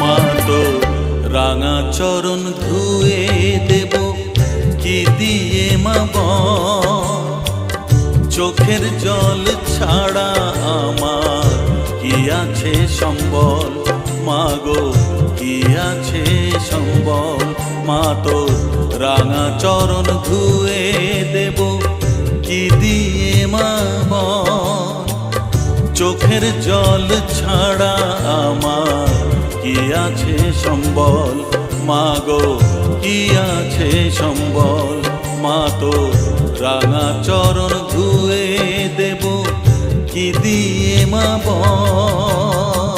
মা তো রাঙা চরণ ধুয়ে দেব কি দিয়ে মা বল। চোখের জল ছাড়া আমার কি আছে সম্বল, মা গো কি আছে সম্বল। মা তো রাঙা চরণ ধুয়ে দেব কি দিয়ে মা বল। চোখের জল ছাড়া আমার কি আছে সম্বল, মা গো কি আছে সম্বল। মা তো রাঙা চরণ ধুয়ে দেব কি দিয়ে মা বল।